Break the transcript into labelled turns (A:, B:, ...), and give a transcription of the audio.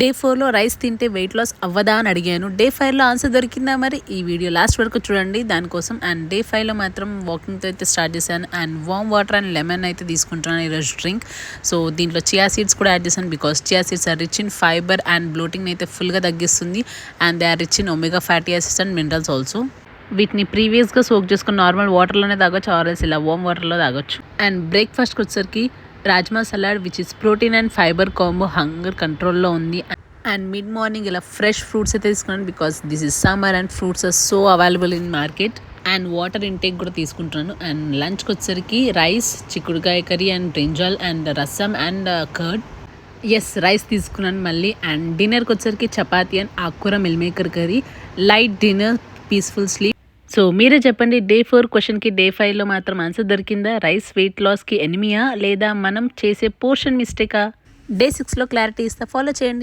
A: Day 4లో rice తింటే weight loss అవ్వదా అని అడిగాను. డే 5లో ఆన్సర్ దొరికిందా మరి? ఈ వీడియో లాస్ట్ వరకు చూడండి దానికోసం. అండ్ డే 5లో మాత్రం వాకింగ్తో అయితే స్టార్ట్ చేశాను. And warm water and lemon అయితే తీసుకుంటున్నాను ఈరోజు డ్రింక్. సో దీంట్లో చియా సీడ్స్ కూడా యాడ్ చేశాను because chia seeds are rich in fibre and బ్లోటింగ్ని అయితే ఫుల్గా తగ్గిస్తుంది. And they are rich in omega fatty acids and minerals also. వీటిని ప్రీవియస్గా సోక్ చేసుకుని నార్మల్ వాటర్లోనే తాగొచ్చు, ఆర్ఎల్స్ ఇలా వామ్ వాటర్లో తాగొచ్చు. అండ్ బ్రేక్ఫాస్ట్కి వచ్చేసరికి rajma salad which is protein and fiber combo hunger కంట్రోల్లో ఉంది. అండ్ మిడ్ మార్నింగ్ ఇలా ఫ్రెష్ ఫ్రూట్స్ అయితే తీసుకున్నాను because this is summer and fruits are so available in market. And water intake కూడా తీసుకుంటున్నాను. అండ్ లంచ్కి వచ్చేసరికి రైస్, చిక్కుడుకాయ curry and brinjal and rasam and curd. Rice తీసుకున్నాను మళ్ళీ. అండ్ డిన్నర్కి వచ్చేసరికి చపాతీ అండ్ ఆకుకూర meal maker curry. Light dinner, peaceful sleep. So మీరే చెప్పండి, డే 4 క్వశ్చన్కి డే 5లో మాత్రం ఆన్సర్ దొరికిందా? రైస్ వెయిట్ లాస్కి ఎనిమియా లేదా మనం చేసే పోర్షన్ మిస్టేకా? డే 6లో క్లారిటీ ఇస్తా, ఫాలో చేయండి.